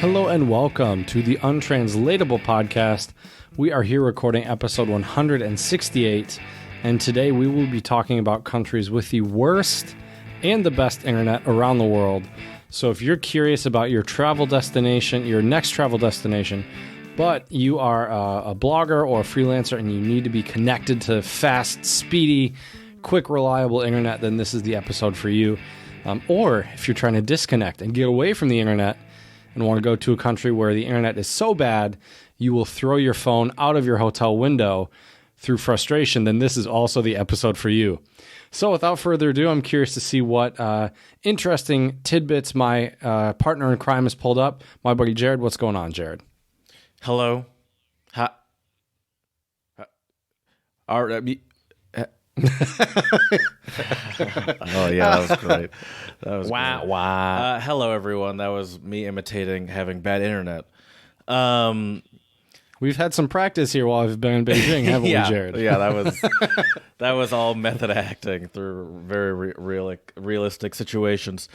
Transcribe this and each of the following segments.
Hello and welcome to the Untranslatable Podcast. We are here recording episode 168, and today we will be talking about countries with the worst and the best internet around the world. So if you're curious about your travel destination, your next travel destination, but you are a blogger or a freelancer and you need to be connected to fast, speedy, quick, reliable internet, then this is the episode for you. Or if you're trying to disconnect and get away from the internet and want to go to a country where the internet is so bad you will throw your phone out of your hotel window through frustration, then this is also the episode for you. So without further ado, I'm curious to see what interesting tidbits my partner in crime has pulled up. My buddy Jared, what's going on, Jared? Hello. Oh yeah, that was great. That was Wow. Hello everyone. That was me imitating having bad internet. We've had some practice here while I've been in Beijing, haven't yeah, we, Jared? Yeah, that was all method acting through very realistic situations.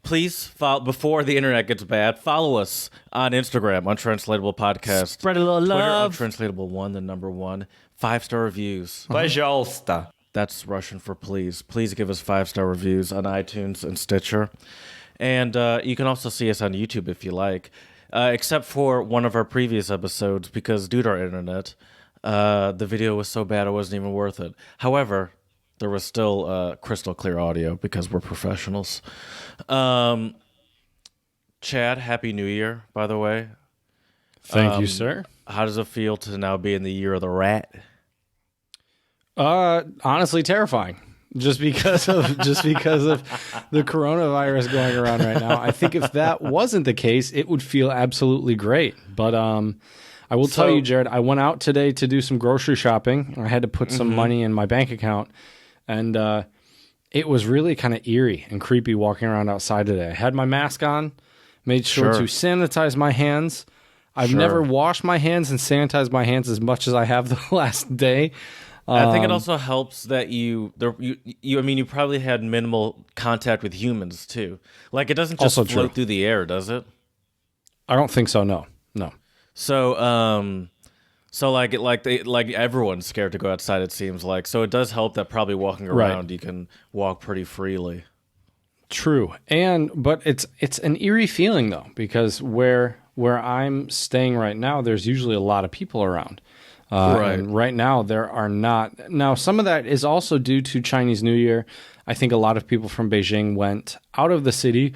Please follow before the internet gets bad. Follow us on Instagram, Untranslatable Podcast. Spread a little love. Twitter, Untranslatable 1, the number 1. 5-star reviews. Пожалуйста. That's Russian for please. Please give us 5-star reviews on iTunes and Stitcher. And you can also see us on YouTube if you like. Except for one of our previous episodes, because due to our internet, the video was so bad it wasn't even worth it. However, there was still crystal clear audio because we're professionals. Chad, Happy New Year, by the way. Thank you, sir. How does it feel to now be in the year of the rat? Honestly, terrifying. Just because of the coronavirus going around right now. I think if that wasn't the case, it would feel absolutely great. But I will tell you, Jared, I went out today to do some grocery shopping. I had to put some money in my bank account, and it was really kind of eerie and creepy walking around outside today. I had my mask on, made sure to sanitize my hands. I've never washed my hands and sanitized my hands as much as I have the last day. I think it also helps that you probably had minimal contact with humans too. Like it doesn't just float through the air, does it? I don't think so. No. So, like everyone's scared to go outside. It seems like so. It does help that probably walking around you can walk pretty freely. True, but it's an eerie feeling though, because where I'm staying right now, there's usually a lot of people around. And right now, there are not. Now, some of that is also due to Chinese New Year. I think a lot of people from Beijing went out of the city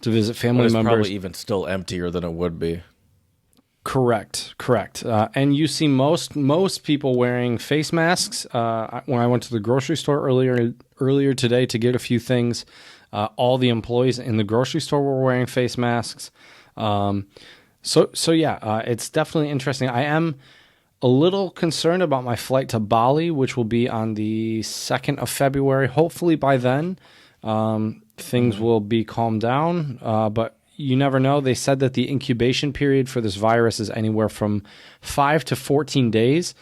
to visit family members. It's probably even still emptier than it would be. Correct. And you see most people wearing face masks. When I went to the grocery store earlier today to get a few things, all the employees in the grocery store were wearing face masks. So yeah, it's definitely interesting. I am a little concerned about my flight to Bali, which will be on the 2nd of February. Hopefully by then, things will be calmed down, but you never know. They said that the incubation period for this virus is anywhere from 5 to 14 days,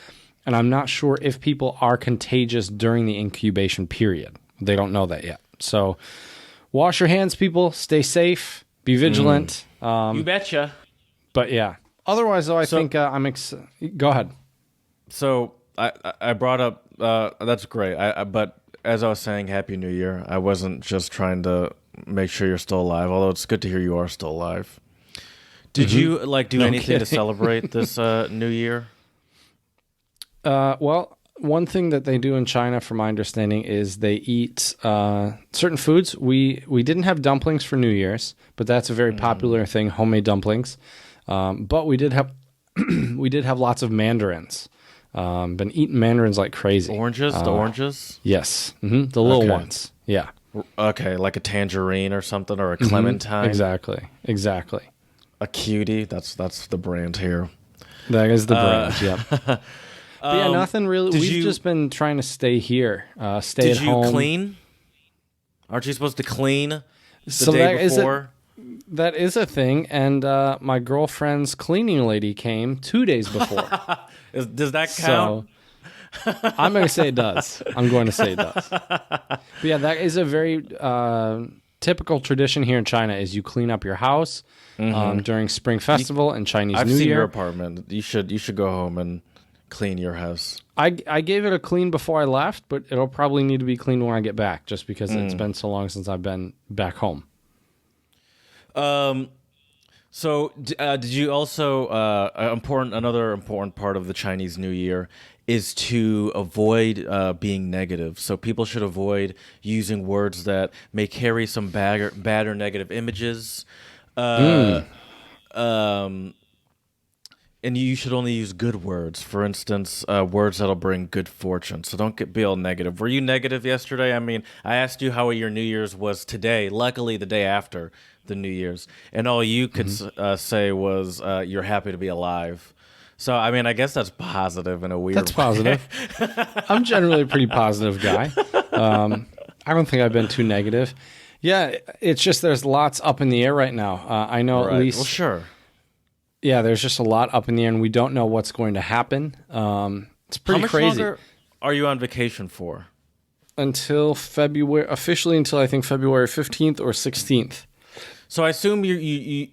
and I'm not sure if people are contagious during the incubation period. They don't know that yet. So wash your hands, people. Stay safe. Be vigilant. You betcha. But yeah. Otherwise, though, I think go ahead. So I brought up that's great. But as I was saying, Happy New Year. I wasn't just trying to make sure you're still alive. Although it's good to hear you are still alive. Did you do anything to celebrate this New Year? Well, one thing that they do in China, from my understanding, is they eat certain foods. We didn't have dumplings for New Year's, but that's a very popular thing, homemade dumplings. But we did have lots of mandarins. Been eating mandarins like crazy. Oranges? The oranges? Yes. Mm-hmm. The little ones. Yeah. Okay, like a tangerine or something, or a clementine. Exactly. A cutie. That's the brand here. That is the brand. Yeah. But yeah, nothing really. We've just been trying to stay here. Stay at home. Did you clean? Aren't you supposed to clean the day before? That is a thing, and my girlfriend's cleaning lady came 2 days before. Does that count? So I'm going to say it does. But yeah, that is a very typical tradition here in China is you clean up your house during Spring Festival and Chinese New Year. I've seen your apartment. You should go home and clean your house. I gave it a clean before I left, but it'll probably need to be cleaned when I get back, just because it's been so long since I've been back home. So did you also another important part of the Chinese New Year is to avoid being negative. So people should avoid using words that may carry some bad or negative images. And you should only use good words. For instance, words that'll bring good fortune. So don't be all negative. Were you negative yesterday? I mean, I asked you how your New Year's was today. Luckily, the day after the New Year's. And all you could say was you're happy to be alive. So, I mean, I guess that's positive in a weird way. That's positive. I'm generally a pretty positive guy. I don't think I've been too negative. Yeah, it's just there's lots up in the air right now. I know at least... Well, sure. Yeah, there's just a lot up in the air, and we don't know what's going to happen. It's pretty crazy. How much longer are you on vacation for? Until February, officially until I think February 15th or 16th. So I assume you're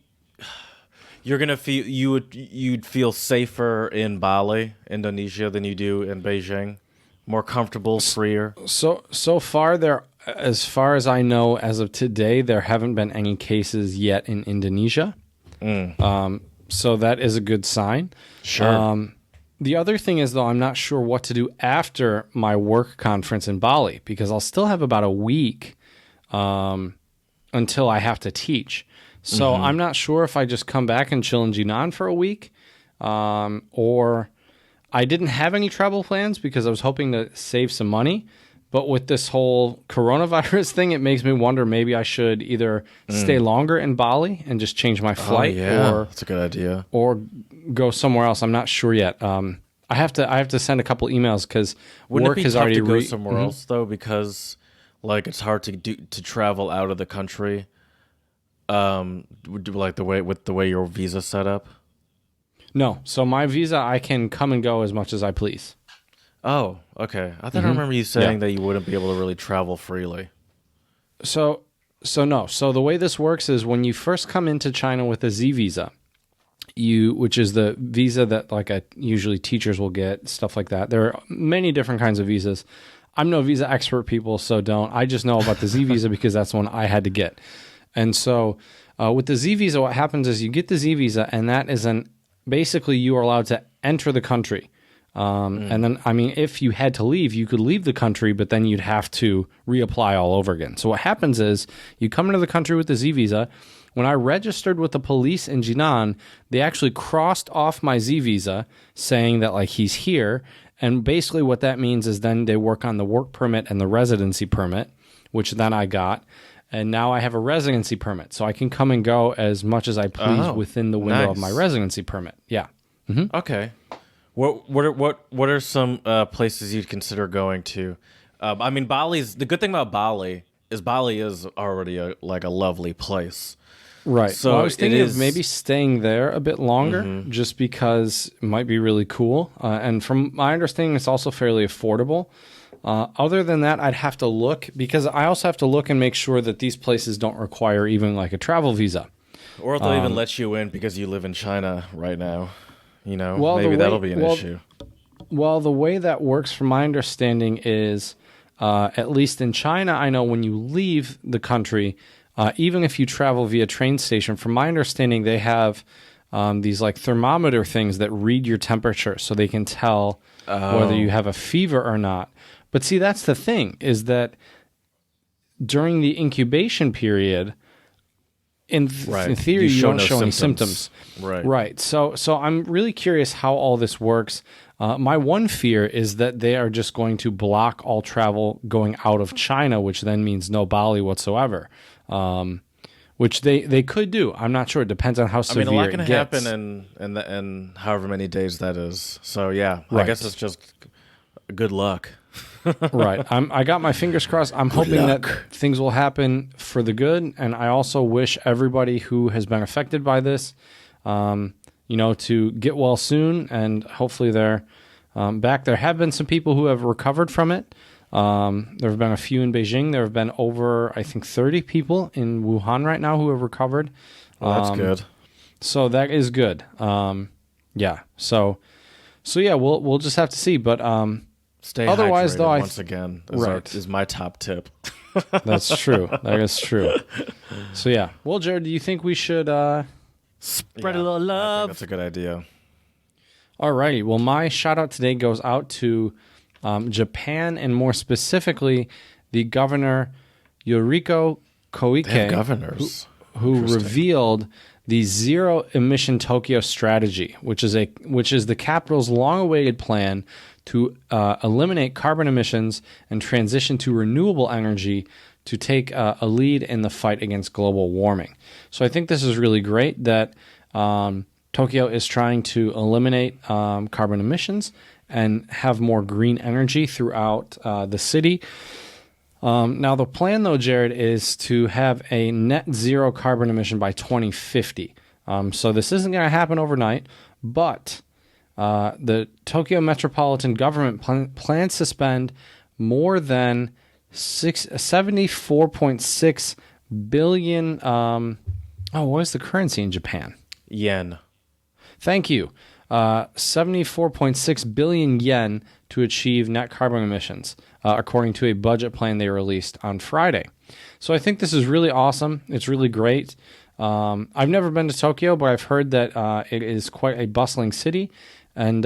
gonna feel you'd feel safer in Bali, Indonesia, than you do in Beijing. More comfortable, freer. So far there, as far as I know, as of today, there haven't been any cases yet in Indonesia. So that is a good sign. Sure. The other thing is, though, I'm not sure what to do after my work conference in Bali, because I'll still have about a week until I have to teach. So I'm not sure if I just come back and chill in Jinan for a week, or I didn't have any travel plans because I was hoping to save some money. But with this whole coronavirus thing, it makes me wonder maybe I should either stay longer in Bali and just change my flight, or that's a good idea, or go somewhere else. I'm not sure yet. I have to send a couple emails because work has already go somewhere else though, because like it's hard to travel out of the country. Like the way your visa's set up. No, so my visa, I can come and go as much as I please. Oh, okay. I thought I remember you saying that you wouldn't be able to really travel freely. So no. So the way this works is when you first come into China with a Z visa, which is the visa that usually teachers will get, stuff like that. There are many different kinds of visas. I'm no visa expert, people, so don't. I just know about the Z visa because that's one I had to get. And so with the Z visa, what happens is you get the Z visa, and that is basically you are allowed to enter the country. And then, I mean, if you had to leave, you could leave the country, but then you'd have to reapply all over again. So what happens is you come into the country with the Z visa. When I registered with the police in Jinan, they actually crossed off my Z visa saying that like he's here. And basically what that means is then they work on the work permit and the residency permit, which then I got. And now I have a residency permit, so I can come and go as much as I please within the window of my residency permit. Yeah. Mm-hmm. Okay. What are some places you'd consider going to? I mean, the good thing about Bali is already a lovely place. Right. So well, I was thinking of maybe staying there a bit longer, just because it might be really cool. And from my understanding, it's also fairly affordable. Other than that, I'd have to look, because I also have to look and make sure that these places don't require even like a travel visa. Or if they'll even let you in because you live in China right now. You know, maybe that'll be an issue. Well, the way that works, from my understanding, is at least in China, I know when you leave the country, even if you travel via train station, from my understanding, they have these like thermometer things that read your temperature so they can tell whether you have a fever or not. But see, that's the thing, is that during the incubation period, in theory, you don't show any symptoms. Right. So I'm really curious how all this works. My one fear is that they are just going to block all travel going out of China, which then means no Bali whatsoever, which they could do. I'm not sure. It depends on how severe it gets. I mean, a lot can happen in however many days that is. So, yeah, I guess it's just good luck. Right. I got my fingers crossed. I'm hoping that things will happen for the good. And I also wish everybody who has been affected by this, to get well soon. And hopefully they're back. There have been some people who have recovered from it. There have been a few in Beijing. There have been over, I think, 30 people in Wuhan right now who have recovered. Well, that's good. So that is good. Yeah. So yeah, we'll just have to see. But Stay otherwise, hydrated though, once again is my top tip. That's true. That is true. So yeah. Well, Jared, do you think we should spread a little love? I think that's a good idea. Alrighty. Well, my shout out today goes out to Japan, and more specifically, the governor Yoriko Koike. They have governors. Who revealed the zero emission Tokyo strategy, which is the capital's long-awaited plan to eliminate carbon emissions and transition to renewable energy to take a lead in the fight against global warming. So I think this is really great that Tokyo is trying to eliminate carbon emissions and have more green energy throughout the city. Now, the plan, though, Jared, is to have a net zero carbon emission by 2050. So this isn't going to happen overnight, but the Tokyo metropolitan government plans to spend more than 74.6 billion. What is the currency in Japan? Yen. Thank you. 74.6 billion yen to achieve net carbon emissions, according to a budget plan they released on Friday. So I think this is really awesome. It's really great. I've never been to Tokyo, but I've heard that it is quite a bustling city, and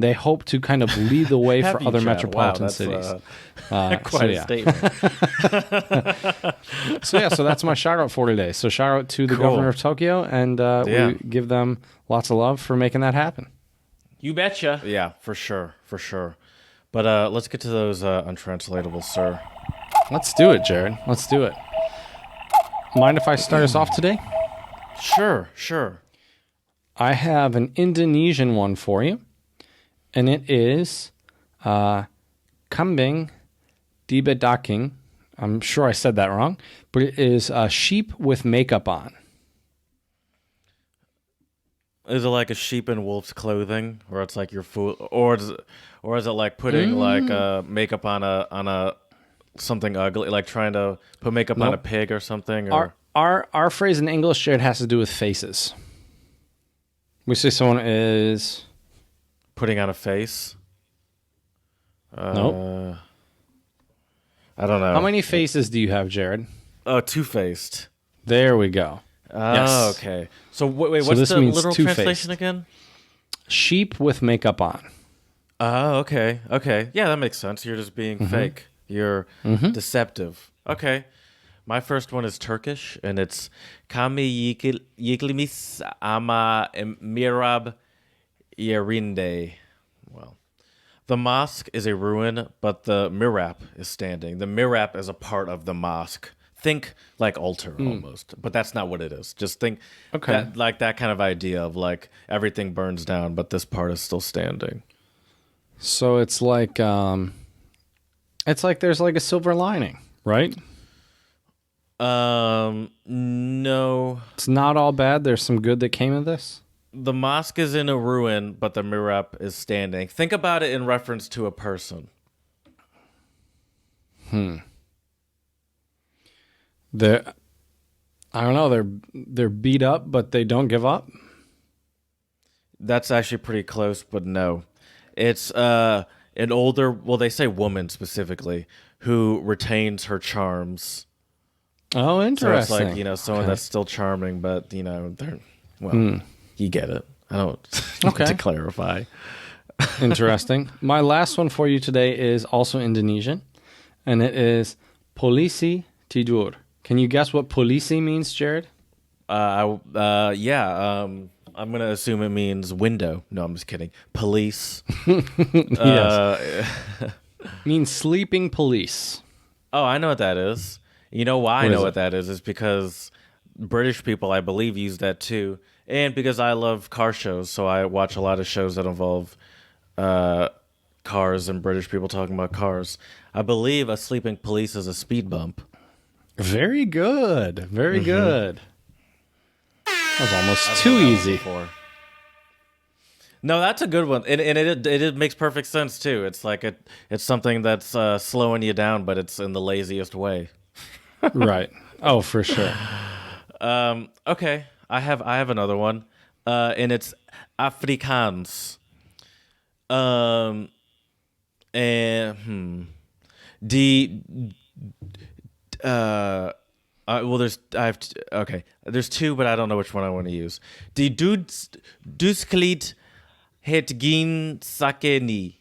they hope to kind of lead the way for other metropolitan cities. Quite a statement. So that's my shout out for today. So shout out to the governor of Tokyo, and we give them lots of love for making that happen. You betcha. Yeah, for sure. But let's get to those untranslatables, sir. Let's do it, Jared. Let's do it. Mind if I start us off today? Sure. I have an Indonesian one for you, and it is kambing dibedaking. I'm sure I said that wrong, but it is sheep with makeup on. Is it like a sheep in wolf's clothing, or it's like your food, or is it like putting like makeup on a something ugly, like trying to put makeup on a pig or something? Or? Our phrase in English, Jared, has to do with faces. We say someone is putting on a face. Nope. I don't know. How many faces do you have, Jared? Oh, two-faced. There we go. Oh, yes. Okay. So wait, what's the literal translation again? Sheep with makeup on. Oh, okay. Yeah, that makes sense. You're just being fake. You're deceptive. Okay. My first one is Turkish, and it's Kami Yiklimis ama Mirab Yerinde. Well, the mosque is a ruin, but the mirab is standing. The mirab is a part of the mosque. Think like altar almost, but that's not what it is. Just think that kind of idea of like everything burns down, but this part is still standing. So it's like there's like a silver lining, right? No. It's not all bad. There's some good that came of this. The mosque is in a ruin, but the mirab is standing. Think about it in reference to a person. I don't know. They're beat up, but they don't give up. That's actually pretty close, but no. It's an older, well, they say woman specifically, who retains her charms. Oh, interesting. So it's like, someone that's still charming, but, they're, you get it. I don't need to clarify. Interesting. My last one for you today is also Indonesian, and it is polisi tidur. Can you guess what polisi means, Jared? I'm going to assume it means window. No, I'm just kidding. Police. Yes. Means sleeping police. Oh, I know what that is. You know why I know what that is? It's because British people, I believe, use that too. And because I love car shows, so I watch a lot of shows that involve cars and British people talking about cars. I believe a sleeping police is a speed bump. Very good. Very good. That was almost too easy. No, that's a good one, and it makes perfect sense too. It's like it's something that's slowing you down, but it's in the laziest way. Right. Oh, for sure. Okay, I have another one, and it's Afrikaans. Um, and the well, okay. There's two, but I don't know which one I want to use. Die Dusklied het geen sakeni.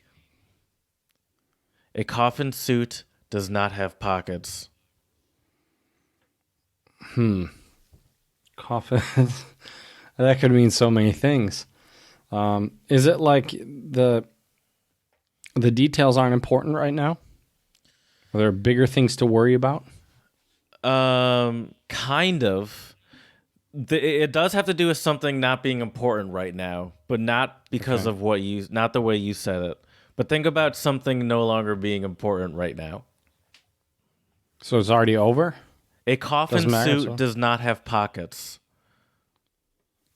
A coffin suit does not have pockets. Coffin. That could mean so many things. Is it like the details aren't important right now? Are there bigger things to worry about? Kind of. It does have to do with something not being important right now, but not because of not the way you said it. But think about something no longer being important right now. So it's already over? A coffin suit does not have pockets.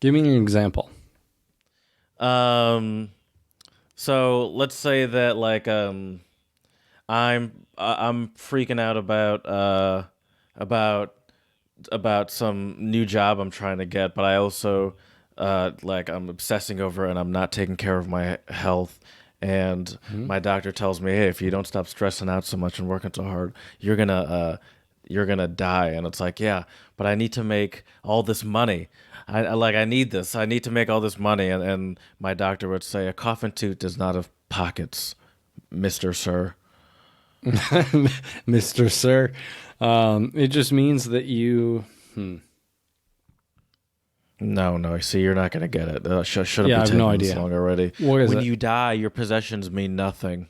Give me an example. So let's say that like I'm freaking out about some new job I'm trying to get, but I also like I'm obsessing over it and I'm not taking care of my health. And my doctor tells me, hey, if you don't stop stressing out so much and working so hard, you're gonna die. And it's like, yeah, but I need to make all this money. I need this. I need to make all this money. And my doctor would say, a coffin suit does not have pockets, Mr. Sir. Mr. Sir. It just means that you... No. See, you're not going to get it. Should have I have taken no this idea. long already. What is when it? you die, your possessions mean nothing.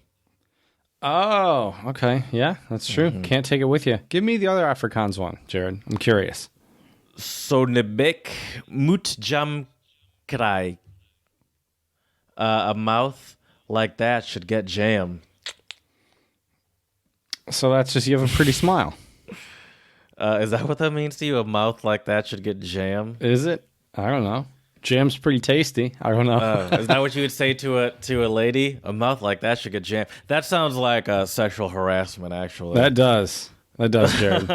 Oh, okay. Yeah, that's true. Can't take it with you. Give me the other Afrikaans one, Jared. I'm curious. So nebek moet jam kry. A mouth like that should get jam. So that's just you have a pretty smile. Is that what that means to you? A mouth like that should get jam? Is it? I don't know. Jam's pretty tasty. I don't know. Is that what you would say to a lady? A mouth like that should get jam. That sounds like sexual harassment, actually. That does, Jared.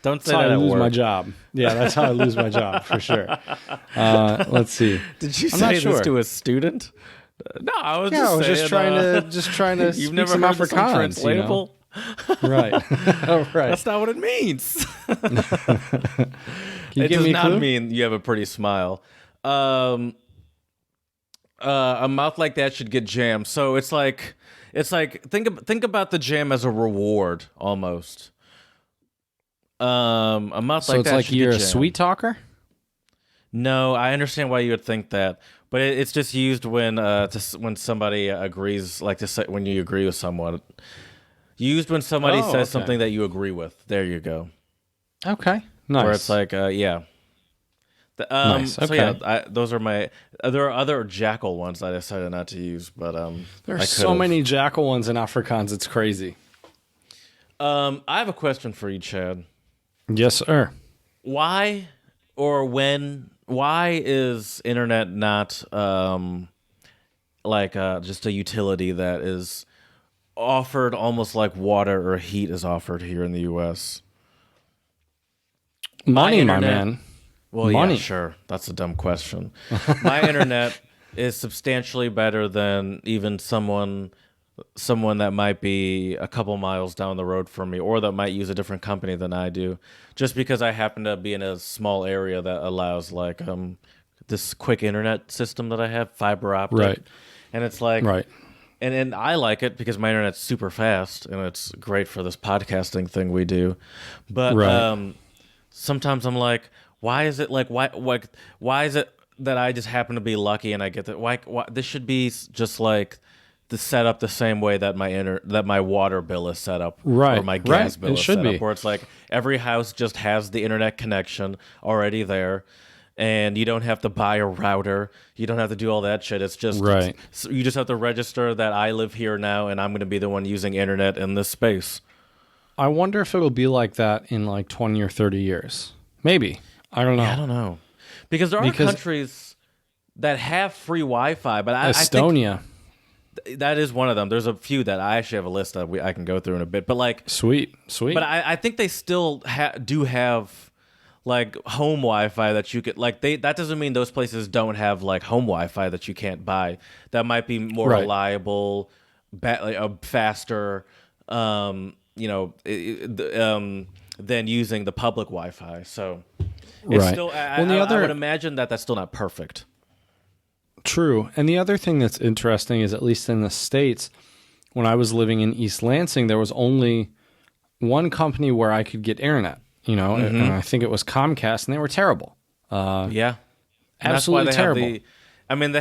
Don't say That's how that I at lose work. my job. Yeah, that's how I lose my job for sure. Let's see. Did you I'm say not sure. this to a student? No, I was Yeah, I was just trying to You've speak never some heard this Afrikaans. You know? untranslatable? Right. Oh, right. That's not what it means. Can you It give does me a not clue? mean you have a pretty smile. A mouth like that should get jam. So it's like think about the jam as a reward almost. A mouth So like it's that like should you're get a jam. sweet talker? No, I understand why you would think that, but it's just used when when somebody agrees, like to say, when you agree with someone. Used when somebody Oh, says okay. something that you agree with. There you go. Okay. Nice. Where it's like, yeah. Nice, So okay. yeah, those are my. There are other jackal ones that I decided not to use, but There's I so could've. many jackal ones in Afrikaans. It's crazy. I have a question for you, Chad. Yes, sir. Why or when? Why is internet not like just a utility that is offered almost like water or heat is offered here in the U.S.? Money, my internet- man. Well, Money. yeah, sure. That's a dumb question. My internet is substantially better than even someone that might be a couple miles down the road from me, or that might use a different company than I do, just because I happen to be in a small area that allows like this quick internet system that I have, fiber optic. Right. And it's like, Right. and I like it because my internet's super fast and it's great for this podcasting thing we do. But Right. sometimes I'm like, why is it like why is it that I just happen to be lucky and I get that? Why this should be just like the set up the same way that my water bill is set up, Right, or my gas right. bill It is should set be. up, where it's like every house just has the internet connection already there. And you don't have to buy a router. You don't have to do all that shit. It's just Right. so you just have to register that I live here now, and I'm going to be the one using internet in this space. I wonder if it'll be like that in like 20 or 30 years. Maybe. I don't know. I don't know, because there are Because- countries that have free Wi-Fi, but I think Estonia. that is one of them. There's a few that I actually have a list of. I can go through in a bit, but like, Sweet. but I think they still do have like home Wi-Fi that you could like. That doesn't mean those places don't have like home Wi-Fi that you can't buy. That might be more Right. reliable, faster, than using the public Wi-Fi. So it's Right. still. Well, I would imagine that that's still not perfect. True. And the other thing that's interesting is, at least in the States, when I was living in East Lansing, there was only one company where I could get internet, and I think it was Comcast, and they were terrible. Yeah. And Absolutely that's why terrible. they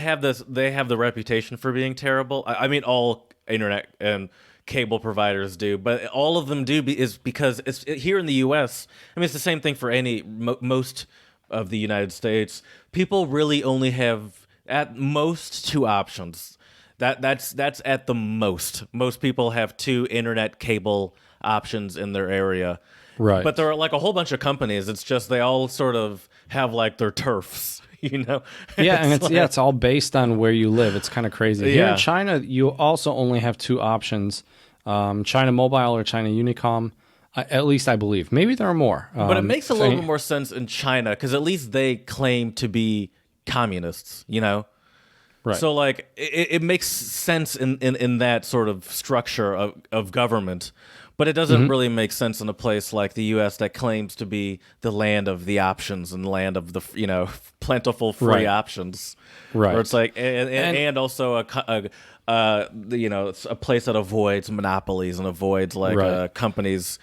have they have the reputation for being terrible. I mean, all internet and cable providers do, but all of them do is because it's here in the U.S. I mean, it's the same thing for most of the United States. People really only have at most two options. That's at the most. Most people have two internet cable options in their area. Right. But there are like a whole bunch of companies. It's just they all sort of have like their turfs, Yeah, and it's all based on where you live. It's kind of crazy. Here in China, you also only have two options: China Mobile or China Unicom. At least I believe. Maybe there are more. But it makes a little bit more sense in China because at least they claim to be communists. Right. So like it makes sense in that sort of structure of government, but it doesn't really make sense in a place like the U.S. that claims to be the land of the options and land of the plentiful free options. Right. Where it's like and also it's a place that avoids monopolies and avoids like companies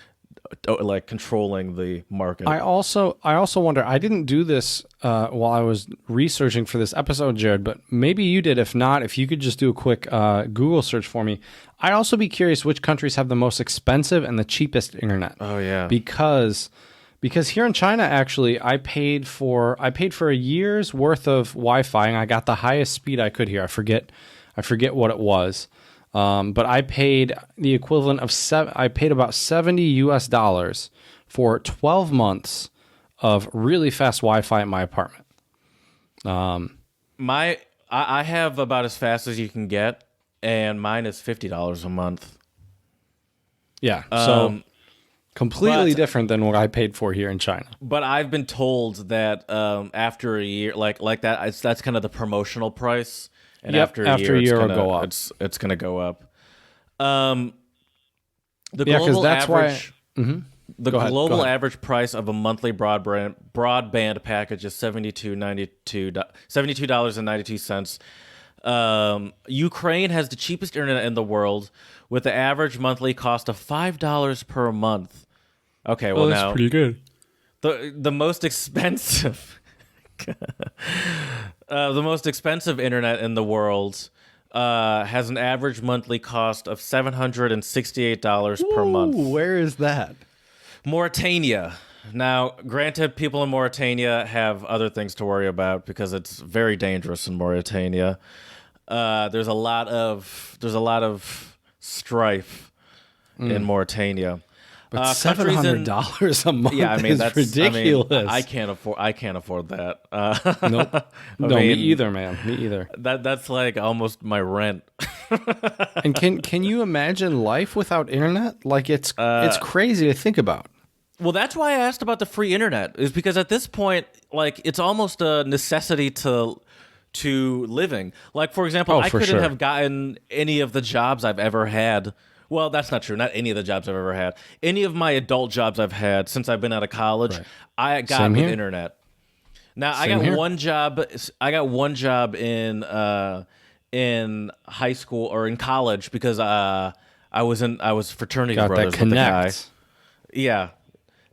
like controlling the market. I also wonder. I didn't do this while I was researching for this episode, Jared, but maybe you did. If not, if you could just do a quick Google search for me. I'd also be curious which countries have the most expensive and the cheapest internet. Oh yeah, because here in China, actually, I paid for a year's worth of Wi-Fi, and I got the highest speed I could here. I forget what it was. But I paid the equivalent of I paid about $70 for 12 months of really fast Wi-Fi at my apartment. I have about as fast as you can get, and mine is $50 a month. Yeah, so completely different than what I paid for here in China. But I've been told that after a year, like that, that's kind of the promotional price. And after a year, it'll go up. It's going to go up. The global average, global average price of a monthly broadband package is $72.92. Ukraine has the cheapest internet in the world, with the average monthly cost of $5 per month. Okay, well that's now pretty good. The most expensive. The most expensive internet in the world has an average monthly cost of $768 per month. Where is that? Mauritania. Now, granted, people in Mauritania have other things to worry about because it's very dangerous in Mauritania. There's a lot of strife in Mauritania. But $700 a month that's ridiculous. I mean, I can't afford that. Nope. Me either, man. Me either. That's like almost my rent. And can you imagine life without internet? Like it's crazy to think about. Well, that's why I asked about the free internet, is because at this point, like, it's almost a necessity to living. Like, for example, I couldn't have gotten any of the jobs I've ever had. Well, that's not true. Not any of the jobs I've ever had. Any of my adult jobs I've had since I've been out of college, I got with internet. Now, I got one job in high school or in college because I was fraternity brothers with the guy. Yeah.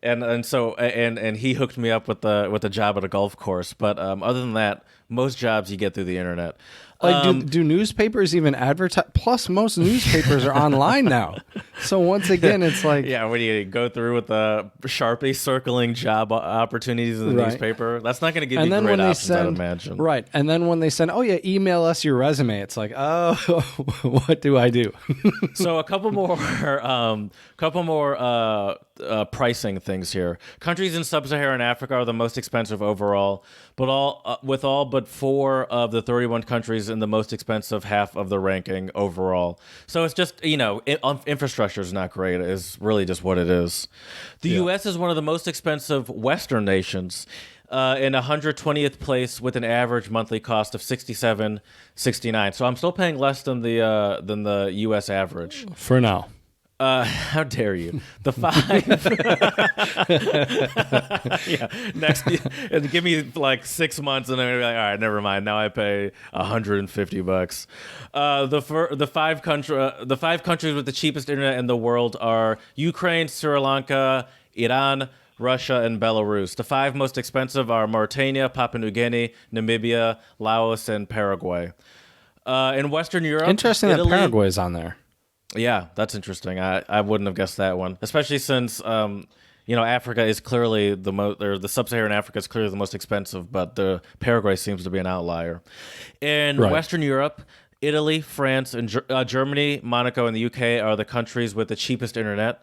And so he hooked me up with the job at a golf course. But other than that, most jobs you get through the internet. Like, do newspapers even advertise? Plus, most newspapers are online now. So once again, it's like... Yeah, what do you go through with the Sharpie circling job opportunities in the newspaper? That's not going to give you great options, I'd imagine. Right. And then when they send, oh, yeah, email us your resume, it's like, oh, what do I do? So a couple more pricing things here. Countries in sub-Saharan Africa are the most expensive overall, but all but 4 of the 31 countries in the most expensive half of the ranking overall. So it's just, infrastructure is not great. It's really just what it is. The U.S. is one of the most expensive Western nations, in 120th place with an average monthly cost of $67.69. So I'm still paying less than the U.S. average For now. How dare you? The 5. Yeah. Next, give me like 6 months, and I'm gonna be like, all right, never mind. Now I pay $150. The five countries with the cheapest internet in the world are Ukraine, Sri Lanka, Iran, Russia, and Belarus. The 5 most expensive are Mauritania, Papua New Guinea, Namibia, Laos, and Paraguay. In Western Europe, interesting Italy, that Paraguay is on there. Yeah, that's interesting. I wouldn't have guessed that one, especially since Africa is clearly the most, or the sub-Saharan Africa is clearly the most expensive, but the Paraguay seems to be an outlier. In Western Europe, Italy, France, and Germany, Monaco, and the UK are the countries with the cheapest internet.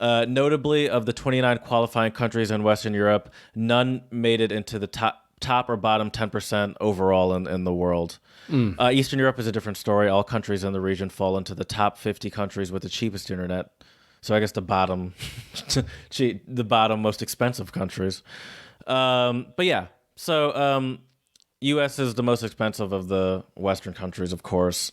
Notably, of the 29 qualifying countries in Western Europe, none made it into the top or bottom 10% overall in the world. Eastern Europe is a different story. All countries in the region fall into the top 50 countries with the cheapest internet. So I guess the bottom most expensive countries. But yeah, so U.S. is the most expensive of the Western countries, of course.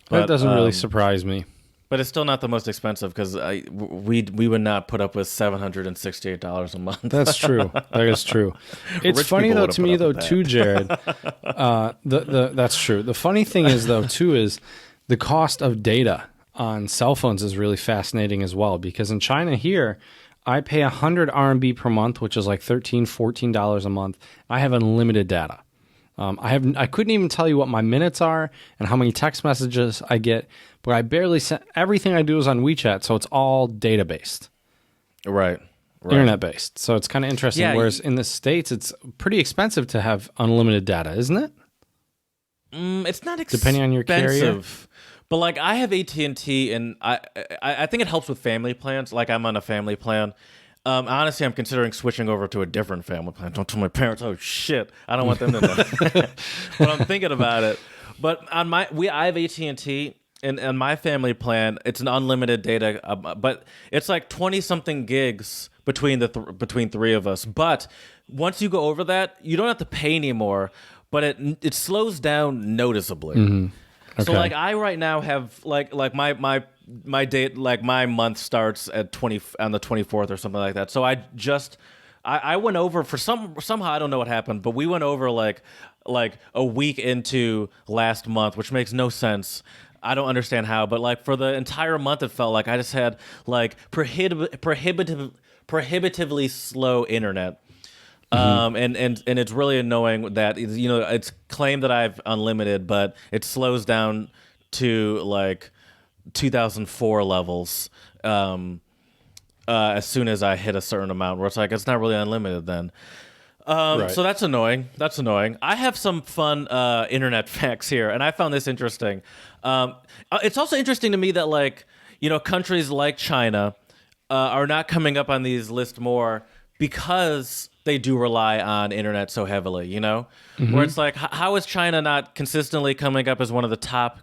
But, that doesn't really surprise me. But it's still not the most expensive because we would not put up with $768 a month. That's true. That is true. It's funny though to me though too, Jared. That's true. The funny thing is though too is the cost of data on cell phones is really fascinating as well, because in China here, I pay 100 RMB per month, which is like $14 a month. I have unlimited data. I couldn't even tell you what my minutes are and how many text messages I get, but I barely send. Everything I do is on WeChat, so it's all data based, right? Internet based. So it's kind of interesting. Yeah, whereas in the States, it's pretty expensive to have unlimited data, isn't it? It's not expensive, depending on your carrier. But like I have AT&T, and I think it helps with family plans. Like I'm on a family plan. Honestly, I'm considering switching over to a different family plan. Don't tell my parents. Oh shit, I don't want them to know. But I'm thinking about it. But I have AT&T, and on my family plan, it's an unlimited data, but it's like 20-something gigs between between 3 of us. But once you go over that, you don't have to pay anymore. But it slows down noticeably. Mm-hmm. Okay. So like I right now have like my date, like my month starts at on the 24th or something like that. So I went over for somehow I don't know what happened, but we went over like a week into last month, which makes no sense. I don't understand how, but like for the entire month, it felt like I just had like prohibitively slow internet. Mm-hmm. And it's really annoying that it's claimed that I've unlimited, but it slows down to like 2004 levels as soon as I hit a certain amount, where it's like it's not really unlimited then. Right. So that's annoying. I have some fun internet facts here, and I found this interesting. It's also interesting to me that like countries like China are not coming up on these lists more because they do rely on internet so heavily, mm-hmm. Where it's like, how is China not consistently coming up as one of the top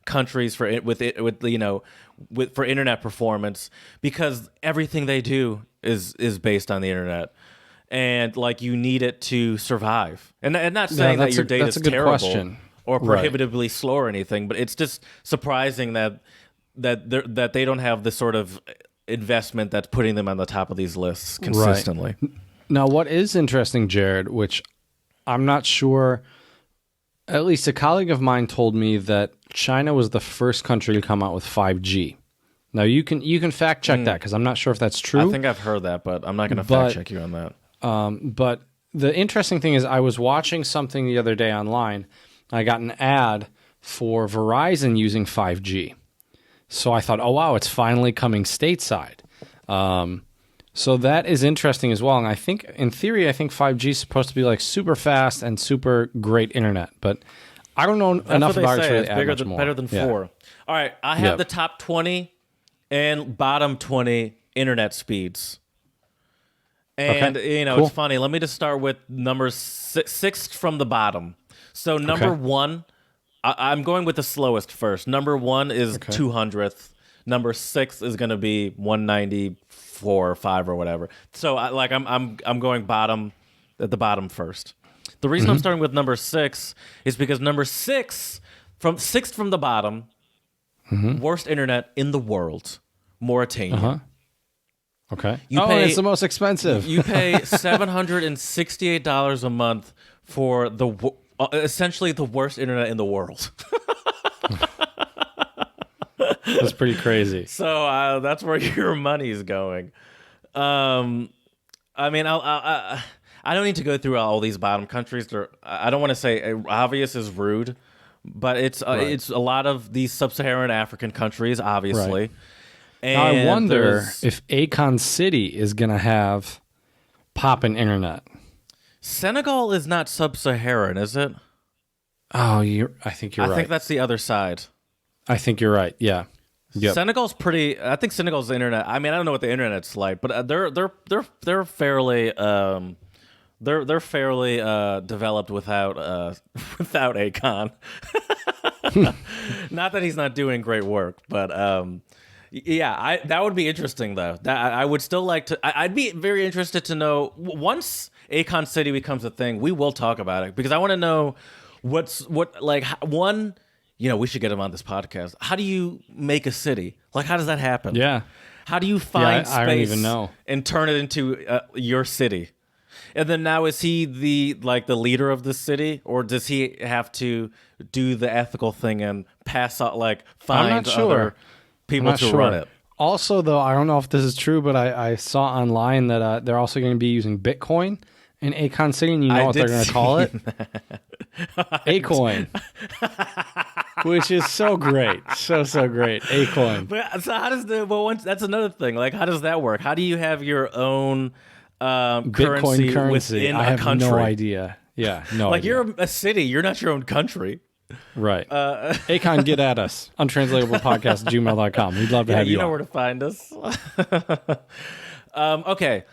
countries for internet performance? Because everything they do is based on the internet, and like you need it to survive. And not saying that your data is terrible or prohibitively slow or anything, but it's just surprising that they don't have the sort of investment that's putting them on the top of these lists consistently. Right. Now, what is interesting, Jared, which I'm not sure, at least a colleague of mine told me that China was the first country to come out with 5G. Now, you can fact check that, because I'm not sure if that's true. I think I've heard that, but I'm not going to fact check you on that. But the interesting thing is I was watching something the other day online. I got an ad for Verizon using 5G. So I thought, oh, wow, it's finally coming stateside. So that is interesting as well. And I think, in theory, I think 5G is supposed to be like super fast and super great internet. But I don't know enough about it to really add much more. Better than 4. All right, I have the top 20 and bottom 20 internet speeds. And, cool. It's funny. Let me just start with number 6 from the bottom. So number 1, I'm going with the slowest first. Number 1 is 200th. Number 6 is going to be 194 or 5 or whatever. So I'm going bottom at the bottom first. The reason I'm starting with number 6 is because number 6 from the bottom, worst internet in the world, Mauritania. Okay. It's the most expensive. You pay $768 a month for essentially the worst internet in the world. That's pretty crazy. So that's where your money's going. I mean, I don't need to go through all these bottom countries. I don't want to say obvious is rude, but it's a lot of these sub-Saharan African countries, obviously. Right. And now I wonder if Akon City is going to have poppin' internet. Senegal is not sub-Saharan, is it? Oh, I think you're right. I think that's the other side. I think you're right. Yeah. Yep. Senegal's pretty. I think Senegal's internet. I mean, I don't know what the internet's like, but they're fairly they're fairly developed without Akon. Not that he's not doing great work, but that would be interesting though. That I would still like to. I'd be very interested to know once Akon City becomes a thing. We will talk about it because I want to know one. We should get him on this podcast. How do you make a city? Like, how does that happen? Yeah. How do you find space I don't even know. And turn it into your city? And then now, is he the leader of the city, or does he have to do the ethical thing and find other people to run it? Also, though, I don't know if this is true, but I saw online that they're also going to be using Bitcoin in Akon City, and you know what they're going to call it? Acoin. Which is so great. So great. Acoin. But so how does that's another thing. Like, how does that work? How do you have your own Bitcoin currency within I have a country? No idea. Yeah, no idea. You're a city. You're not your own country. Right. Akon, get at us. Untranslatablepodcast@gmail.com. We'd love to have you. You know where to find us. Okay.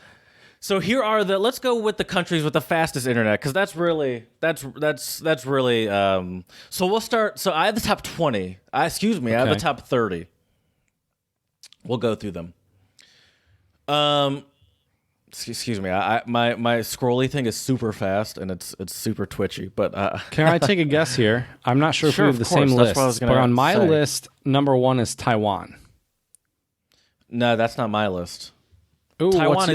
So here are let's go with the countries with the fastest internet, because that's really. So we'll start. So I have the top 20. I have the top 30. We'll go through them. Excuse me. My scrolly thing is super fast and it's super twitchy. But can I take a guess here? I'm not sure if we have the same list. But on my list, number 1 is Taiwan. No, that's not my list. Ooh, Taiwan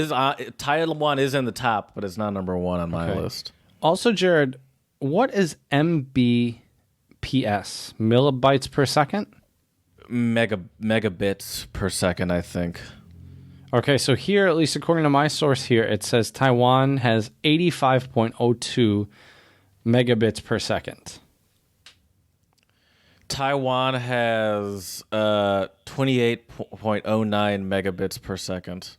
is in the top, but it's not number 1 on my list. Also, Jared, what is Mbps? Millibytes per second? Megabits per second, I think. Okay, so here, at least according to my source here, it says Taiwan has 85.02 megabits per second. Taiwan has 28.09 megabits per second.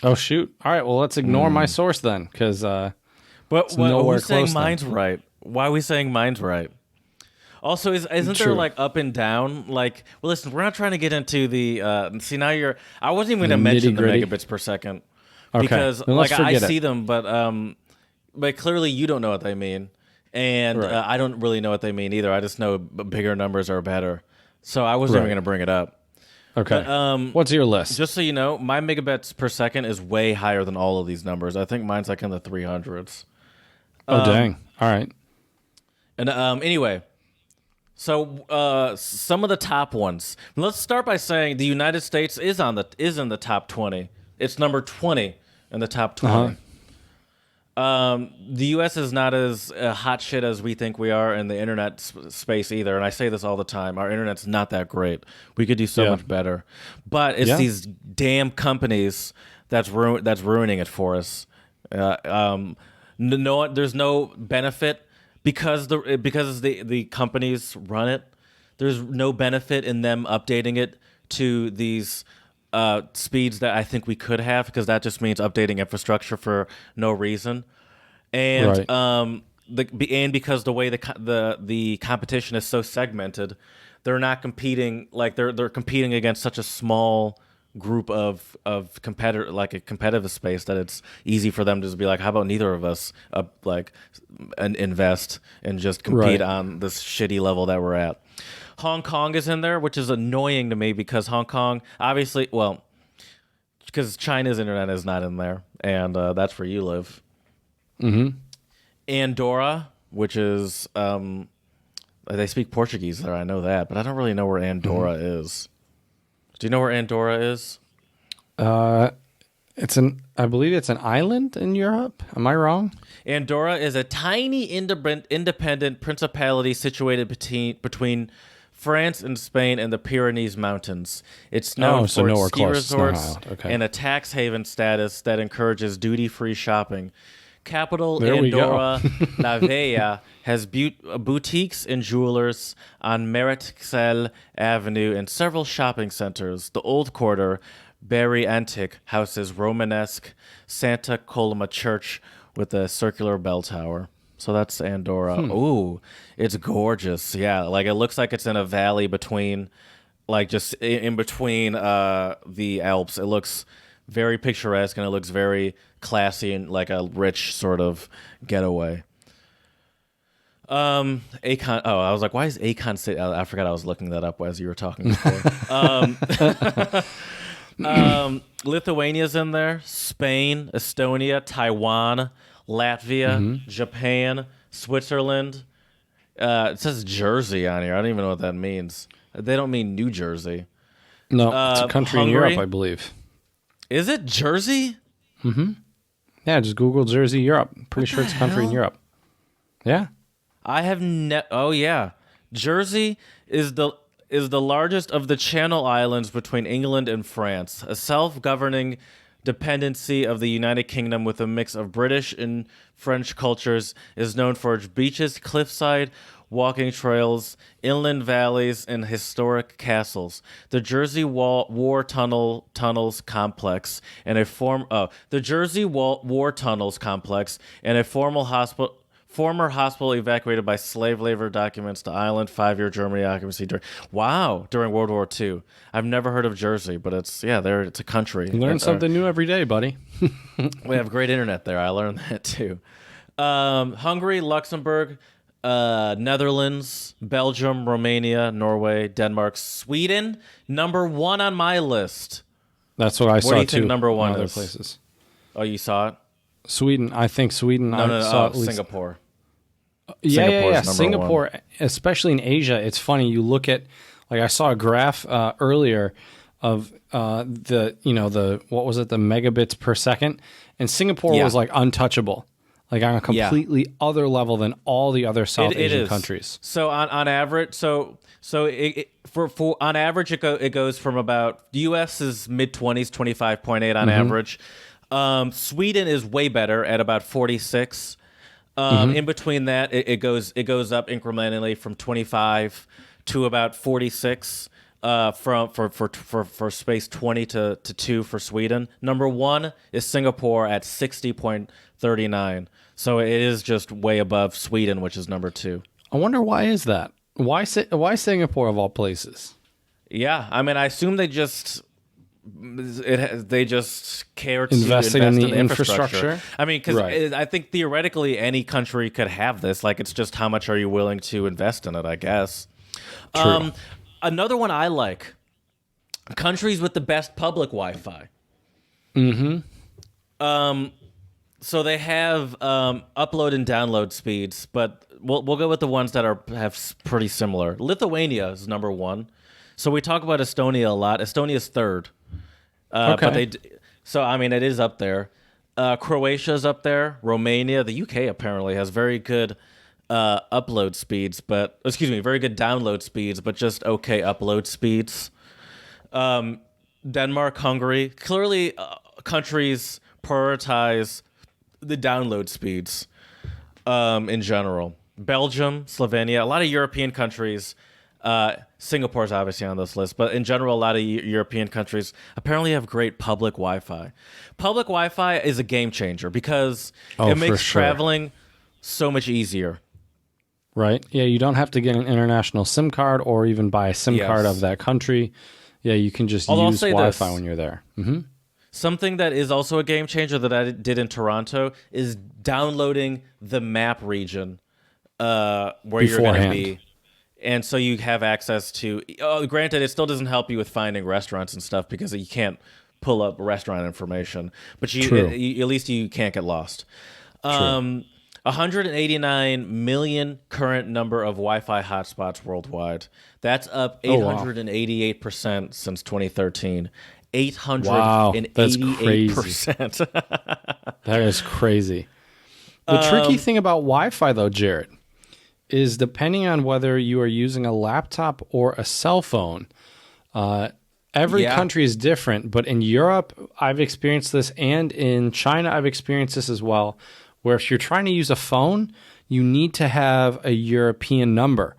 Oh, shoot. All right, well, let's ignore my source then, because who's saying mine's right? Why are we saying mine's right? Also, isn't there up and down? Listen, we're not trying to get into the. I wasn't even going to mention the megabits per second because I see them, but clearly you don't know what they mean, and I don't really know what they mean either. I just know bigger numbers are better, so I wasn't even going to bring it up. Okay. But, what's your list? Just so you know, my megabits per second is way higher than all of these numbers. I think mine's in the 300s. Oh, dang! All right. And anyway. So some of the top ones. Let's start by saying the United States is in the top 20. It's number 20 in the top 20. The U.S. is not as hot shit as we think we are in the internet space either. And I say this all the time. Our internet's not that great. We could do so much better. But it's these damn companies that's ruining it for us. There's no benefit because the companies run it, there's no benefit in them updating it to these speeds that I think we could have, because that just means updating infrastructure for no reason. And Right. because the way the competition is so segmented, they're not competing, like they're competing against such a small group of competitor, like a competitive space, that it's easy for them to just be like, how about neither of us invest and just compete Right. on this shitty level that we're at. Hong Kong is in there, which is annoying to me because Hong Kong, obviously, well, because China's internet is not in there, and that's where you live. Mm-hmm. Andorra, which is they speak Portuguese there, I know that, but I don't really know where Andorra is. Do you know where Andorra is? I believe it's an island in Europe. Am I wrong? Andorra is a tiny independent principality situated between France and Spain and the Pyrenees Mountains. It's known So for its nowhere ski close. It's not an resorts island. Okay. and a tax haven status that encourages duty-free shopping. Capital There we go. Andorra La Vella has boutiques and jewelers on Meritxell Avenue and several shopping centers. The Old Quarter, Barry Antic, houses Romanesque Santa Coloma Church with a circular bell tower. So that's Andorra. Ooh, it's gorgeous. Yeah, like it looks like it's in a valley between, like just in between the Alps. It looks very picturesque and it looks very classy and like a rich sort of getaway. Akon. Oh, I was like, why is Akon City? I forgot I was looking that up as you were talking before. Lithuania's in there. Spain, Estonia, Taiwan, Latvia, Japan, Switzerland. It says Jersey on here. I don't even know what that means. They don't mean New Jersey. No, it's a country in Hungary? Europe, I believe. Is it Jersey? Yeah, just Google Jersey, Europe. Pretty sure it's a country in hell? Europe. Yeah. I have Oh yeah, Jersey is the largest of the Channel Islands between England and France, a self-governing dependency of the United Kingdom with a mix of British and French cultures. Is known for its beaches, cliffside walking trails, inland valleys, and historic castles. The Jersey War Tunnels Complex and the Jersey War Tunnels Complex and a former hospital evacuated by slave labor documents the island. 5-year Germany occupancy during World War II. I've never heard of Jersey, but it's a country. Learn something new every day, buddy. We have great internet there. I learned that too. Hungary, Luxembourg, Netherlands, Belgium, Romania, Norway, Denmark, Sweden. Number 1 on my list. That's what I saw do you too. think number in 1 other is? places. Oh, you saw it? Sweden. I think Sweden. No, I saw at least. Singapore. Yeah. Singapore's number Singapore, especially in Asia, it's funny. You look at, like, I saw a graph earlier of the what was it, the megabits per second, and Singapore was like untouchable, like on a completely other level than all the other South Asian countries. So on average, on average, it goes from about, the U.S. is mid-20s, 25.8 on average. Sweden is way better at about 46. In between that, it goes up incrementally from 25 to about 46. For space 20 to 2 for Sweden. Number 1 is Singapore at 60.39. So it is just way above Sweden, which is number 2. I wonder why is that? Why Singapore of all places? Yeah, I mean, I assume they just care to Invested invest in the infrastructure. infrastructure? I mean, because Right. I think theoretically any country could have this. Like, it's just how much are you willing to invest in it, I guess. True. Another one I like: countries with the best public Wi-Fi. So they have upload and download speeds, but we'll go with the ones that have pretty similar. Lithuania is number 1. So we talk about Estonia a lot. Estonia's 3rd. Okay. So I mean, it is up there. Croatia's up there. Romania, the UK apparently has very good upload speeds, very good download speeds, but just okay upload speeds. Denmark, Hungary, clearly countries prioritize the download speeds in general. Belgium, Slovenia, a lot of European countries. Singapore's obviously on this list, but in general, a lot of European countries apparently have great public Wi-Fi. Public Wi-Fi is a game changer because it makes traveling so much easier. Right. Yeah, you don't have to get an international SIM card or even buy a SIM card of that country. Yeah, you can just use Wi-Fi when you're there. Mm-hmm. Something that is also a game changer that I did in Toronto is downloading the map region where you're going to be. And so you have access to, granted, it still doesn't help you with finding restaurants and stuff because you can't pull up restaurant information, but at least you can't get lost. 189 million current number of Wi-Fi hotspots worldwide. That's up 888% since 2013. 888%. Wow, that's crazy. That is crazy. The tricky thing about Wi-Fi, though, Jared, is depending on whether you are using a laptop or a cell phone, every country is different. But in Europe, I've experienced this, and in China, I've experienced this as well, where if you're trying to use a phone, you need to have a European number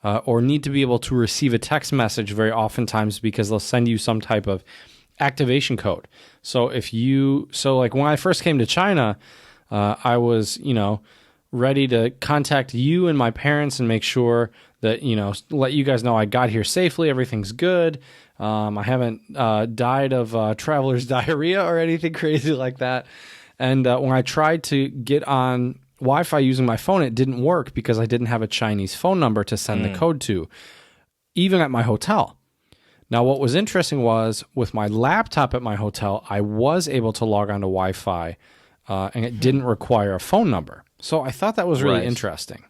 or need to be able to receive a text message very oftentimes because they'll send you some type of activation code. So like when I first came to China, I was, ready to contact you and my parents and make sure that, let you guys know I got here safely. Everything's good. I haven't died of traveler's diarrhea or anything crazy like that. And when I tried to get on Wi-Fi using my phone, it didn't work because I didn't have a Chinese phone number to send the code to, even at my hotel. Now, what was interesting was with my laptop at my hotel, I was able to log on to Wi-Fi, and it didn't require a phone number. So I thought that was really interesting.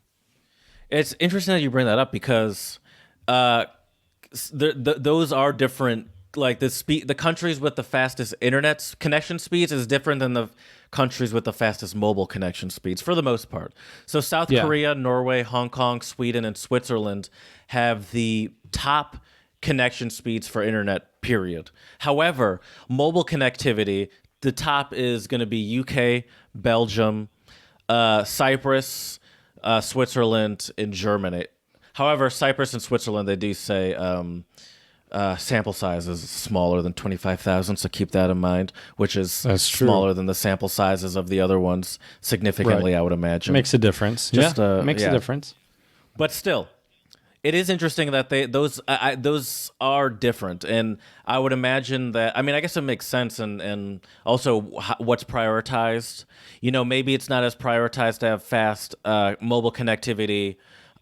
It's interesting that you bring that up because those are different. Like the countries with the fastest internet connection speeds is different than the countries with the fastest mobile connection speeds for the most part. So South Korea, Norway, Hong Kong, Sweden, and Switzerland have the top connection speeds for internet, period. However, mobile connectivity, the top is going to be UK, Belgium, Cyprus, Switzerland, and Germany. However, Cyprus and Switzerland, they do say sample size is smaller than 25,000, so keep that in mind, which is smaller than the sample sizes of the other ones significantly, I would imagine. Makes a difference. Makes a difference. But still, it is interesting that those are different, and I would imagine that. I mean, I guess it makes sense, and also what's prioritized. Maybe it's not as prioritized to have fast mobile connectivity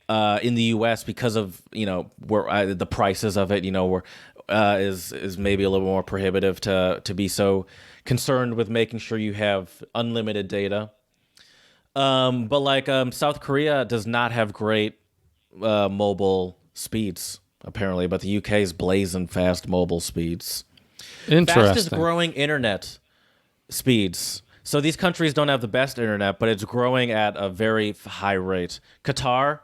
in the U.S. because of where the prices of it is maybe a little more prohibitive to be so concerned with making sure you have unlimited data. But like South Korea does not have great mobile speeds apparently, but the UK is blazing fast mobile speeds. Interesting. Fastest growing internet speeds. So these countries don't have the best internet, but it's growing at a very high rate. Qatar,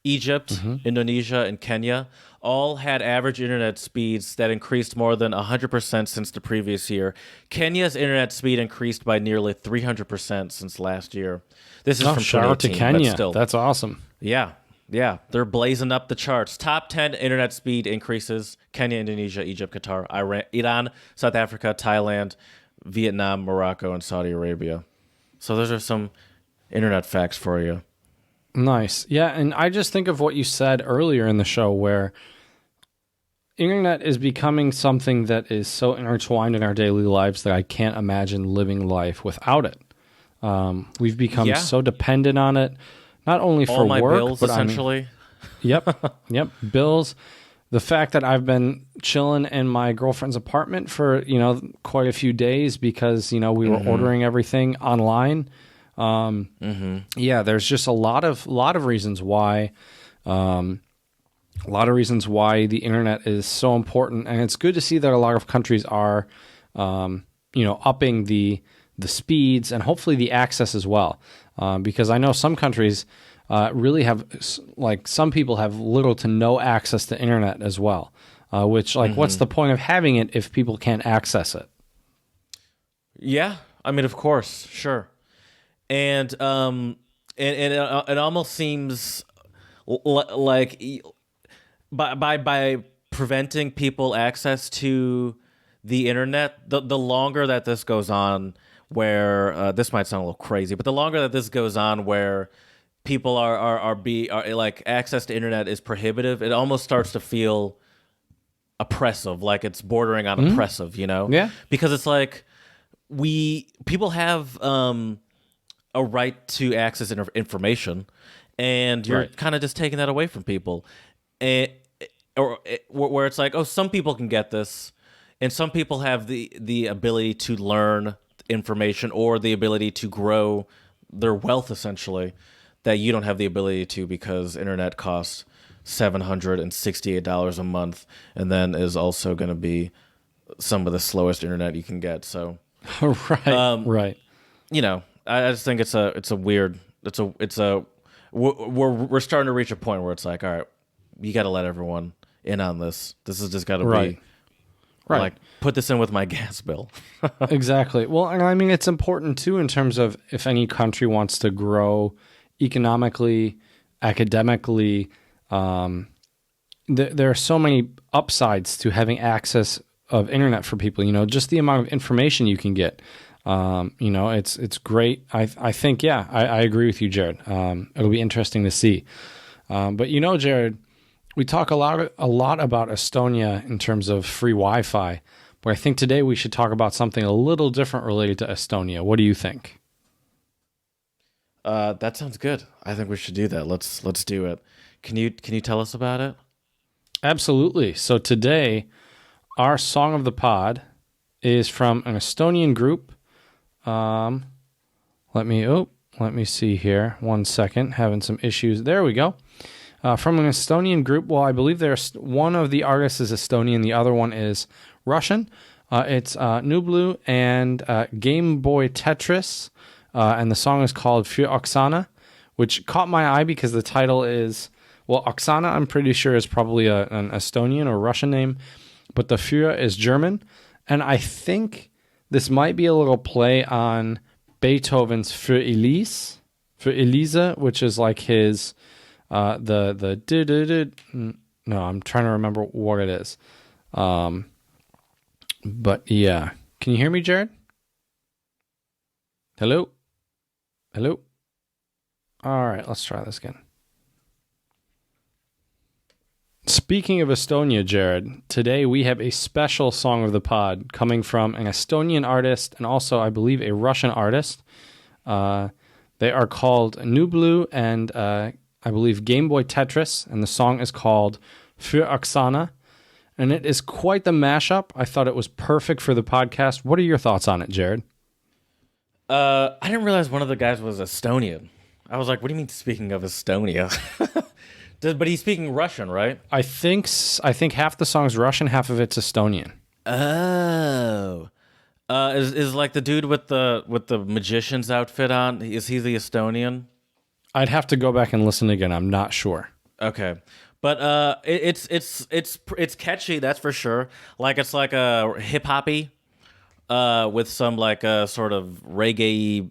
Egypt, Indonesia, and Kenya all had average internet speeds that increased more than 100% since the previous year. Kenya's internet speed increased by nearly 300% since last year. This is from 2018. Shout out to Kenya. Still, that's awesome. Yeah. They're blazing up the charts. Top 10 internet speed increases: Kenya, Indonesia, Egypt, Qatar, Iran, South Africa, Thailand, Vietnam, Morocco, and Saudi Arabia. So those are some internet facts for you. Nice. Yeah, and I just think of what you said earlier in the show where internet is becoming something that is so intertwined in our daily lives that I can't imagine living life without it. We've become so dependent on it, not only for all my work, bills, but essentially. Yep, bills. The fact that I've been chilling in my girlfriend's apartment for, quite a few days because, we were ordering everything online. Yeah, there's just a lot of reasons why, the internet is so important, and it's good to see that a lot of countries are, upping the speeds and hopefully the access as well, because I know some countries really have, like, some people have little to no access to internet as well, which, what's the point of having it if people can't access it? Yeah, I mean, of course, sure. And it almost seems like by preventing people access to the internet, the longer that this goes on, where this might sound a little crazy, but the longer that this goes on, where people are like access to internet is prohibitive, it almost starts to feel oppressive, like it's bordering on oppressive, you know? Yeah. Because it's like people have a right to access information, and you're kind of just taking that away from people, where it's like, oh, some people can get this, and some people have the ability to learn information or the ability to grow their wealth, essentially, that you don't have the ability to because internet costs $768 a month, and then is also going to be some of the slowest internet you can get. So, right. You know, I just think we're starting to reach a point where it's like, all right, you got to let everyone in on this. This has just got to be like, put this in with my gas bill. Exactly. Well, and I mean, it's important too in terms of if any country wants to grow economically, academically. There are so many upsides to having access of internet for people. You know, just the amount of information you can get. You know, it's great. I think, yeah, I agree with you, Jared. It'll be interesting to see. But you know, Jared, we talk a lot about Estonia in terms of free Wi-Fi, but I think today we should talk about something a little different related to Estonia. What do you think? That sounds good. I think we should do that. Let's do it. Can you tell us about it? Absolutely. So today, our song of the pod is from an Estonian group. Let me see here. 1 second. Having some issues. There we go. From an Estonian group. Well, I believe one of the artists is Estonian. The other one is Russian. It's Nublu and Game Boy Tetris. And the song is called Für Oksana, which caught my eye because the title is, well, Oksana, I'm pretty sure is probably an Estonian or Russian name, but the Für is German. And I think this might be a little play on Beethoven's Für Elise, which is like his, no, I'm trying to remember what it is. But yeah. Can you hear me, Jared? Hello? Hello? All right, let's try this again. Speaking of Estonia, Jared, today we have a special song of the pod coming from an Estonian artist and also, I believe, a Russian artist. They are called Nublu and I believe Game Boy Tetris, and the song is called Für Oksana, and it is quite the mashup. I thought it was perfect for the podcast. What are your thoughts on it, Jared? I didn't realize one of the guys was Estonian. I was like, what do you mean speaking of Estonia? But he's speaking Russian, right? I think half the song's Russian, half of it's Estonian. Oh. Is like the dude with the magician's outfit on, is he the Estonian? I'd have to go back and listen again. I'm not sure. Okay. But it's catchy, that's for sure. Like it's like a hip-hoppy with some like a sort of reggae,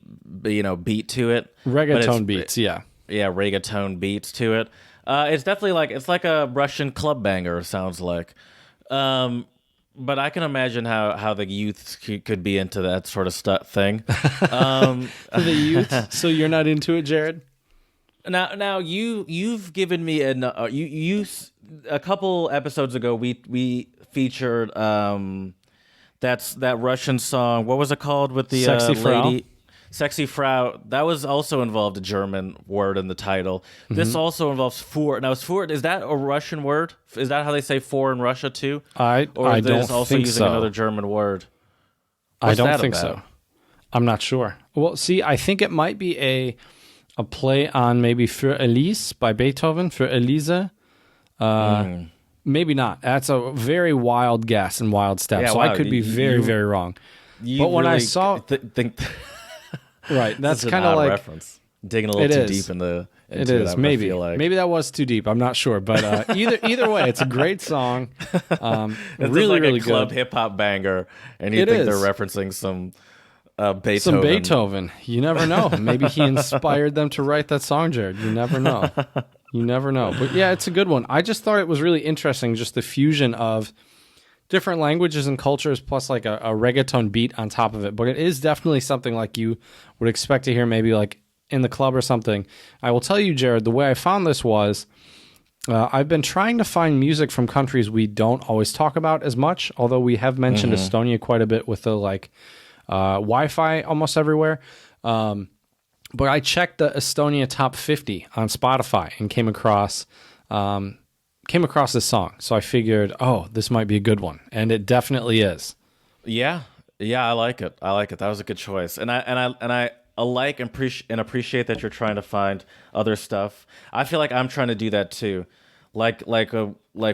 beat to it. Reggaeton beats, yeah. Yeah, reggaeton beats to it. It's definitely it's like a Russian club banger, sounds like. But I can imagine how the youth could be into that sort of thing. The youth? So you're not into it, Jared? Now you've given me a couple episodes ago we featured that Russian song. What was it called with the Sexy Frau? lady? Sexy Frau. That was also involved a German word in the title. Mm-hmm. This also involves "für." Now, is that a Russian word? Is that how they say "for" in Russia too? I don't think so. Also using another German word. I don't think so. I'm not sure. Well, see, I think it might be a play on maybe Für Elise by Beethoven, Für Elise. Maybe not. That's a very wild guess and wild step. Yeah, so wow. I could be very, very wrong. But when I saw... think right, that's kind of like... reference. Digging a little too deep into it is, maybe. Maybe that was too deep. I'm not sure. But either way, it's a great song. It's really, like really a club hip-hop banger. And you think they're referencing some Beethoven. Some Beethoven. You never know. Maybe he inspired them to write that song, Jared. You never know. You never know. But yeah, it's a good one. I just thought it was really interesting, just the fusion of different languages and cultures plus like a reggaeton beat on top of it. But it is definitely something like you would expect to hear maybe like in the club or something. I will tell you, Jared, the way I found this was I've been trying to find music from countries we don't always talk about as much, although we have mentioned Estonia quite a bit with the like Wi-Fi almost everywhere. But I checked the Estonia top 50 on Spotify and came across this song. So I figured, oh, this might be a good one, and it definitely is. Yeah, I like it. That was a good choice, and I like and appreciate that you're trying to find other stuff. I feel like I'm trying to do that too. Like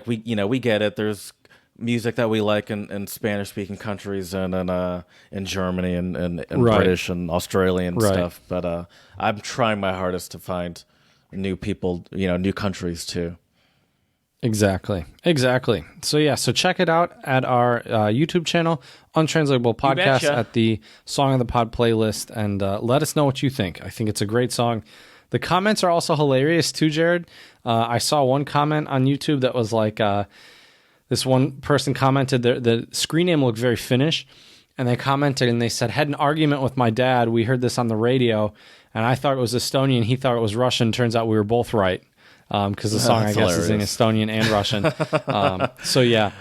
we we get it. There's music that we like in Spanish speaking countries and in Germany and Right. British and Australian Right. stuff. But I'm trying my hardest to find new people, new countries too. Exactly. So yeah, so check it out at our YouTube channel, Untranslatable Podcast, betcha. at the Song of the Pod playlist, and let us know what you think. I think it's a great song. The comments are also hilarious too, Jared. I saw one comment on YouTube that was like, this one person commented, the screen name looked very Finnish, and they commented and they said, had an argument with my dad. We heard this on the radio, and I thought it was Estonian. He thought it was Russian. Turns out we were both right. Because the song, I guess, is in Estonian and Russian. So, yeah.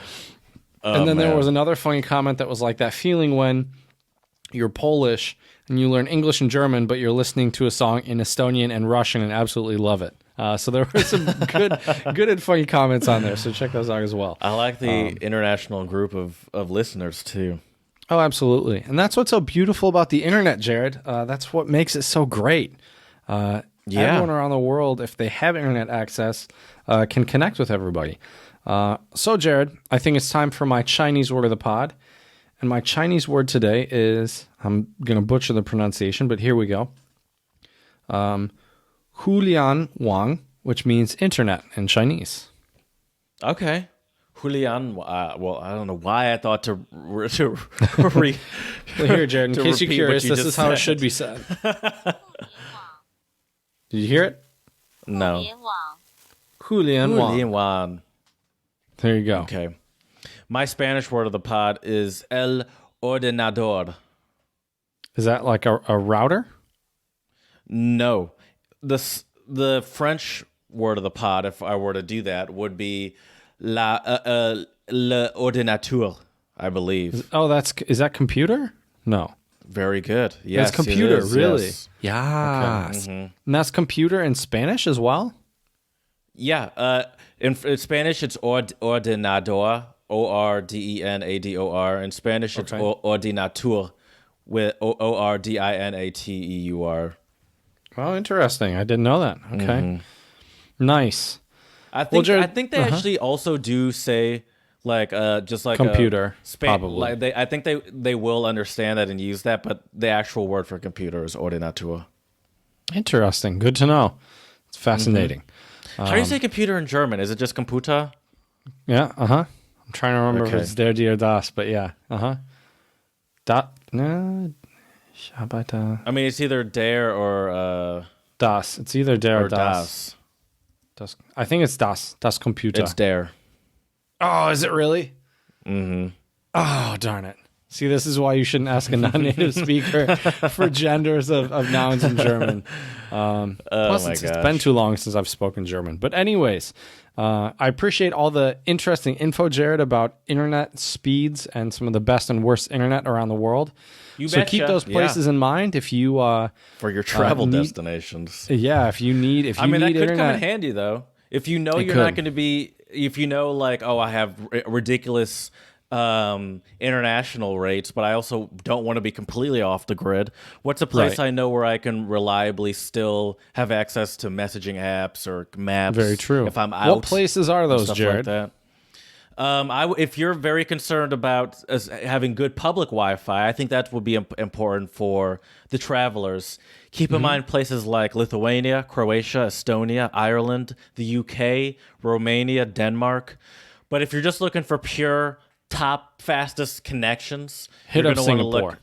And then there was another funny comment that was like that feeling when you're Polish and you learn English and German, but you're listening to a song in Estonian and Russian and absolutely love it. So there were some good and funny comments on there. So check those out as well. I like the international group of listeners too. Oh, absolutely. And that's what's so beautiful about the internet, Jared. That's what makes it so great. Everyone around the world, if they have internet access, can connect with everybody. So, Jared, I think it's time for my Chinese word of the pod. And my Chinese word today is, I'm going to butcher the pronunciation, but here we go. Hulian Wang, which means internet in Chinese. Okay. Julian, well, I don't know why I thought to Well, here, Jared, in to case you're repeat curious, what you this just is how it said. should be said. Did you hear it? No. Hulian Wang. Julian. There you go. Okay. My Spanish word of the pod is el ordenador. Is that like a router? No. The French word of the pod, if I were to do that, would be l'ordinateur, I believe. Oh, is that computer? No. Very good. Yes, That's computer, it is, really? yes. Yes. And that's computer in Spanish as well? Yeah. In Spanish, it's ordenador, ordenador. In Spanish, it's ordinateur, with ordinateur. Oh, interesting. I didn't know that. Okay. Nice. I think Jared, I think they actually also do say like just like computer, probably. probably. I think they will understand that and use that, but the actual word for computer is ordinateur. Interesting. Good to know. It's fascinating. How do you say computer in German? Is it just Computer? Yeah. I'm trying to remember if Okay. it's der, die, or das, but yeah. No. Arbeiter. I mean, it's either der or Das. It's either der or das. das. I think it's das. Das Computer. It's der. Oh, is it really? Mm-hmm. Oh, darn it. See, this is why you shouldn't ask a non-native speaker for genders of nouns in German. Plus, it's been too long since I've spoken German. But anyways, I appreciate all the interesting info, Jared, about internet speeds and some of the best and worst internet around the world. So keep those places in mind if you for your travel destinations. Yeah, if you need that could internet, come in handy though. If you know you're not going to be, if you know like, oh, I have ridiculous international rates, but I also don't want to be completely off the grid. What's a place I know where I can reliably still have access to messaging apps or maps? Very true. If I'm out, what places are those, stuff Jared? like that. If you're very concerned about having good public Wi-Fi, I think that would be important for the travelers. Keep in mind places like Lithuania, Croatia, Estonia, Ireland, the UK, Romania, Denmark. But if you're just looking for pure top fastest connections, Hit you're up gonna wanna Singapore.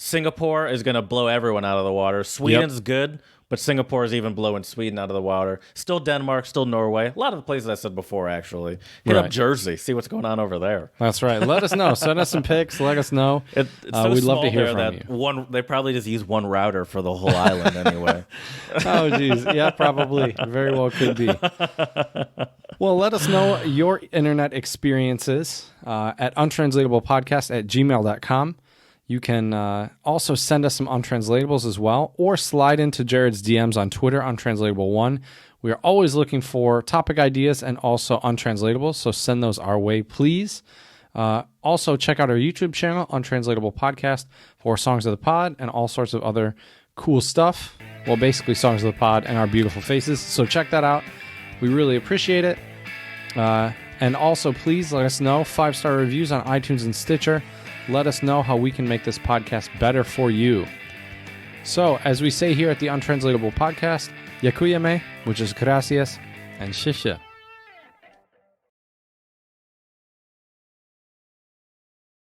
Singapore is going to blow everyone out of the water. Sweden's good, but Singapore is even blowing Sweden out of the water. Still Denmark, still Norway. A lot of the places I said before, actually. Hit up Jersey, see what's going on over there. That's right. Let us know. Send us some pics. Let us know. It's so we'd love to hear there from you. They probably just use one router for the whole island anyway. Oh, geez. Yeah, probably. Very well could be. Well, let us know your internet experiences at untranslatablepodcast@gmail.com. You can also send us some untranslatables as well, or slide into Jared's DMs on Twitter, Untranslatable1. We are always looking for topic ideas and also untranslatables, so send those our way, please. Also, check out our YouTube channel, Untranslatable Podcast, for Songs of the Pod and all sorts of other cool stuff. Well, basically Songs of the Pod and our beautiful faces, so check that out. We really appreciate it. And also, please let us know, 5-star reviews on iTunes and Stitcher. Let us know how we can make this podcast better for you. So, as we say here at the Untranslatable Podcast, Yakuyame, which is gracias, and shisha.